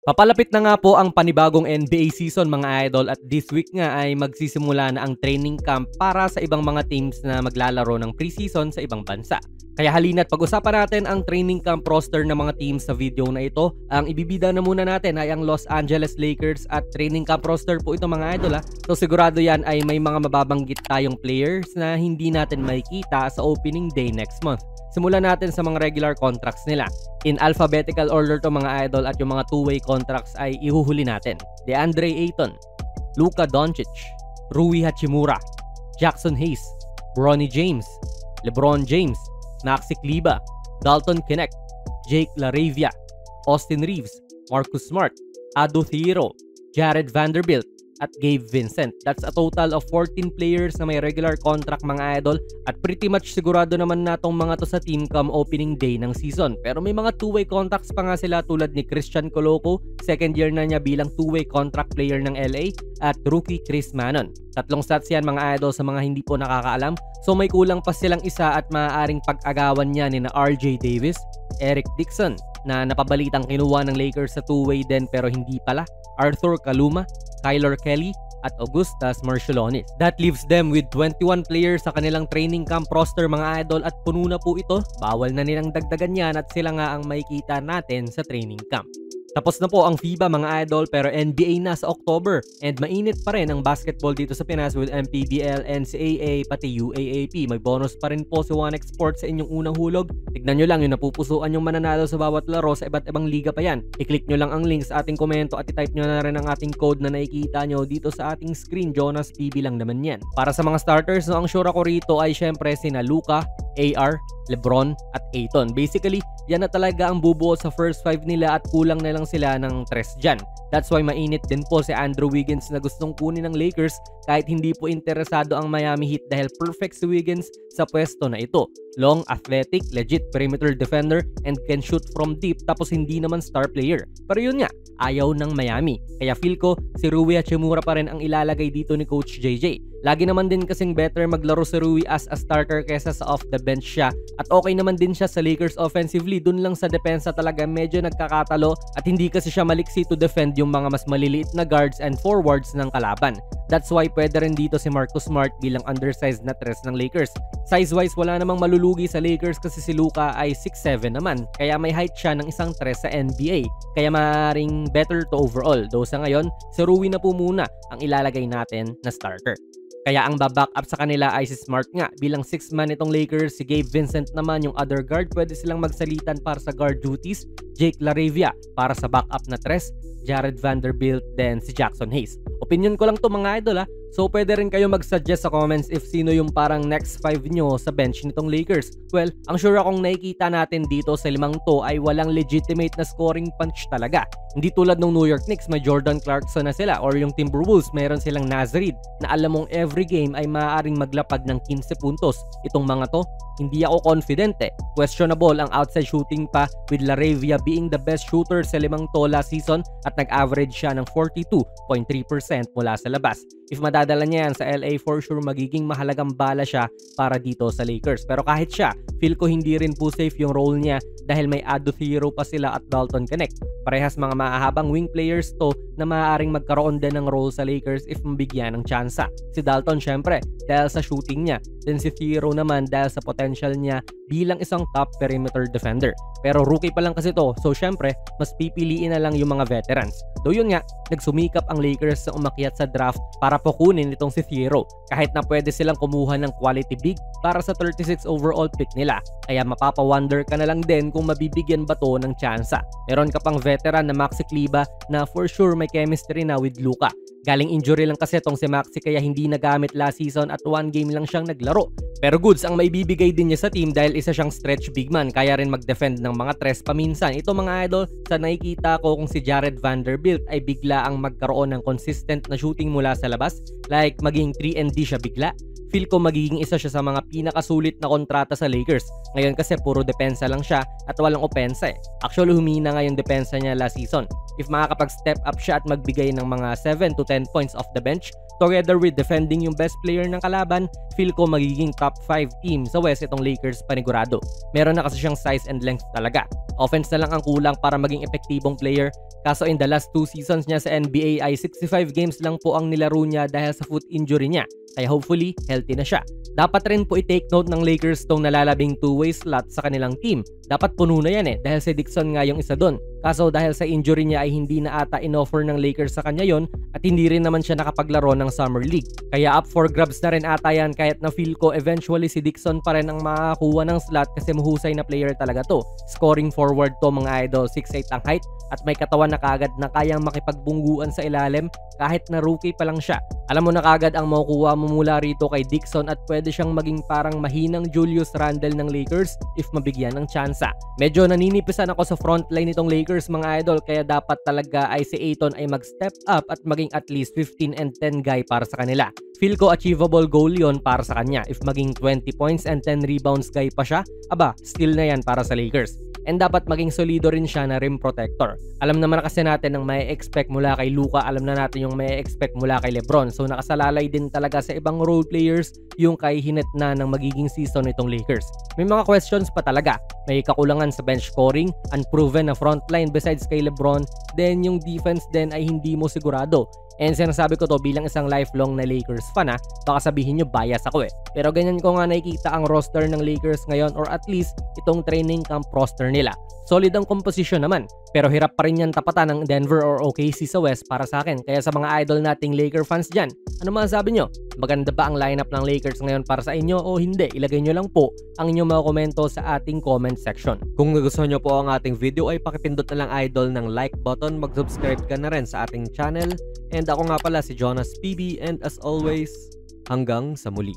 Papalapit na nga po ang panibagong NBA season mga idol at this week nga ay magsisimula na ang training camp para sa ibang mga teams na maglalaro ng preseason sa ibang bansa. Kaya halina't pag-usapan natin ang training camp roster ng mga teams sa video na ito. Ang ibibida na muna natin ay ang Los Angeles Lakers at training camp roster po ito mga idol. So sigurado yan ay may mga mababanggit tayong players na hindi natin makikita sa opening day next month. Simulan natin sa mga regular contracts nila. In alphabetical order to mga idol at yung mga two-way contracts ay ihuhuli natin. DeAndre Ayton, Luka Doncic, Rui Hachimura, Jackson Hayes, Bronny James, LeBron James, Maxi Kleber, Dalton Knecht, Jake LaRavia, Austin Reeves, Marcus Smart, Ado Thiero, Jared Vanderbilt, at Gabe Vincent. That's a total of 14 players na may regular contract mga idol at pretty much sigurado naman natong mga to sa team come opening day ng season. Pero may mga two-way contracts pa nga sila tulad ni Christian Coloco, second year na niya bilang two-way contract player ng LA, at rookie Chris Mannon. Tatlong stats yan mga idol sa mga hindi po nakakaalam. So may kulang pa silang isa at maaaring pag-agawan niya ni na RJ Davis, Eric Dixon na napabalitang kinuha ng Lakers sa two-way din pero hindi pala, Arthur Kaluma, Kyler Kelly, at Augustas Marciulionis. That leaves them with 21 players sa kanilang training camp roster mga idol at puno na po ito. Bawal na nilang dagdagan yan at sila nga ang makikita natin sa training camp. Tapos na po ang FIBA mga idol pero NBA na sa October and mainit pa rin ang basketball dito sa Pinas with MPBL, NCAA, pati UAAP. May bonus pa rin po si 1x Sports sa inyong unang hulog. Tignan nyo lang yung napupusuan yung mananalo sa bawat laro sa iba't ibang liga pa yan. I-click nyo lang ang link sa ating komento at i-type nyo na rin ang ating code na nakikita nyo dito sa ating screen. Jonas PB lang naman yan. Para sa mga starters, no, ang sure ako rito ay syempre sina Luka, AR, LeBron at Ayton. Basically, yan na talaga ang bubuo sa first 5 nila at kulang na lang sila ng tres dyan. That's why mainit din po si Andrew Wiggins na gustong kunin ng Lakers kahit hindi po interesado ang Miami Heat dahil perfect si Wiggins sa pwesto na ito. Long, athletic, legit perimeter defender, and can shoot from deep tapos hindi naman star player. Pero yun nga, ayaw ng Miami. Kaya feel ko si Rui Hachimura pa rin ang ilalagay dito ni Coach JJ. Lagi naman din kasing better maglaro si Rui as a starter kesa sa off the bench siya. At okay naman din siya sa Lakers offensively. Dun lang sa depensa talaga medyo nagkakatalo at hindi kasi siya maliksi to defend yung mga mas maliliit na guards and forwards ng kalaban. That's why pwede rin dito si Marcus Smart bilang undersized na tres ng Lakers. Size-wise wala namang malulugi sa Lakers kasi si Luka ay 6'7 naman. Kaya may height siya ng isang tres sa NBA. Kaya maaaring better to overall. Though sa ngayon, si Rui na po muna ang ilalagay natin na starter. Kaya ang baback up sa kanila ay si Smart nga. Bilang 6-man itong Lakers, si Gabe Vincent naman yung other guard. Pwede silang magsalitan para sa guard duties. Jake LaRavia para sa backup na tres. Jared Vanderbilt, then si Jackson Hayes. Opinion ko lang to mga idol ha. So pwede rin kayo mag-suggest sa comments if sino yung parang next 5 nyo sa bench nitong Lakers. Well, ang sure akong nakikita natin dito sa limang to ay walang legitimate na scoring punch talaga. Hindi tulad ng New York Knicks, may Jordan Clarkson na sila, or yung Timberwolves, mayroon silang Naz Reid na alam mong every game ay maaaring maglapag ng 15 puntos. Itong mga to, hindi ako confident eh. Questionable ang outside shooting pa with LaRavia being the best shooter sa limang to last season at nag-average siya ng 42.3% mula sa labas. If madadala niya yan sa LA, for sure magiging mahalagang bala siya para dito sa Lakers. Pero kahit siya, feel ko hindi rin po safe yung role niya dahil may Ado Thiero pa sila at Dalton Knecht. Parehas mga mahahabang wing players to na maaaring magkaroon din ng role sa Lakers if mabigyan ng tsansa. Si Dalton syempre dahil sa shooting niya, then si Thiero naman dahil sa potential niya bilang isang top perimeter defender. Pero rookie pa lang kasi to, so syempre mas pipiliin na lang yung mga veterans. Though yun nga, nagsumikap ang Lakers sa umakyat sa draft para pokunin itong si Thiero. Kahit na pwede silang kumuha ng quality big para sa 36 overall pick nila. Kaya mapapa-wonder ka na lang din kung mabibigyan ba to ng tsansa. Meron ka pang veteran na Maxi Kleber na for sure may chemistry na with Luka. Galing injury lang kasi tong si Maxi kaya hindi nagamit last season at 1 game lang siyang naglaro. Pero goods ang maibibigay din niya sa team dahil isa siyang stretch big man, kaya rin mag-defend ng mga tres paminsan. Ito mga idol, sa nakikita ko kung si Jared Vanderbilt ay bigla ang magkaroon ng consistent na shooting mula sa labas, like maging 3 and D siya bigla, feel ko magiging isa siya sa mga pinakasulit na kontrata sa Lakers. Ngayon kasi puro depensa lang siya at walang opensa eh. Actually humina nga yung depensa niya last season. If makakapag-step up siya at magbigay ng mga 7 to 10 points off the bench, together with defending yung best player ng kalaban, feel ko magiging top 5 team sa West itong Lakers panigurado. Meron na kasi siyang size and length talaga. Offense na lang ang kulang para maging epektibong player. Kaso in the last 2 seasons niya sa NBA ay 65 games lang po ang nilaro niya dahil sa foot injury niya. Kaya hopefully, healthy na siya. Dapat rin po i-take note ng Lakers tong nalalabing two-way slot sa kanilang team. Dapat puno na yan eh, dahil si Dixon nga yung isa dun. Kaso dahil sa injury niya ay hindi na ata in-offer ng Lakers sa kanya yon at hindi rin naman siya nakapaglaro ng Summer League. Kaya up for grabs na rin ata yan kahit na feel ko eventually si Dixon pa rin ang makakuha ng slot kasi mahusay na player talaga to. Scoring forward to mga idol, 6'8 ang height at may katawan na kagad na kayang makipagbungguan sa ilalim kahit na rookie pa lang siya. Alam mo na kagad ang makukuha mo mula rito kay Dixon at pwede siyang maging parang mahinang Julius Randle ng Lakers if mabigyan ng tsansa. Medyo naninipisan ako sa frontline nitong Lakers mga idol kaya dapat talaga ay si Ayton ay mag-step up at maging at least 15 and 10 guy para sa kanila. Feel ko achievable goal yon para sa kanya. If maging 20 points and 10 rebounds guy pa siya, aba, still na yan para sa Lakers. And dapat maging solido rin siya na rim protector. Alam naman kasi natin ng may expect mula kay Luka, alam na natin yung may expect mula kay LeBron. So nakasalalay din talaga sa ibang role players yung kay hinat na ng magiging season nitong Lakers. May mga questions pa talaga. May kakulangan sa bench scoring, unproven na frontline besides kay LeBron, then yung defense din ay hindi mo sigurado. And sinasabi ko to bilang isang lifelong na Lakers fan baka sabihin nyo bias ako eh. Pero ganyan ko nga nakikita ang roster ng Lakers ngayon or at least itong training camp roster nila. Solid ang composition naman, pero hirap pa rin yan tapatan ng Denver or OKC sa West para sa akin. Kaya sa mga idol nating Laker fans dyan, ano masasabi nyo? Maganda ba ang lineup ng Lakers ngayon para sa inyo o hindi? Ilagay nyo lang po ang inyong mga komento sa ating comment section. Kung nagustuhan nyo po ang ating video ay pakipindot na lang idol ng like button, mag-subscribe ka na rin sa ating channel. And ako nga pala si Jonas PB and as always, hanggang sa muli.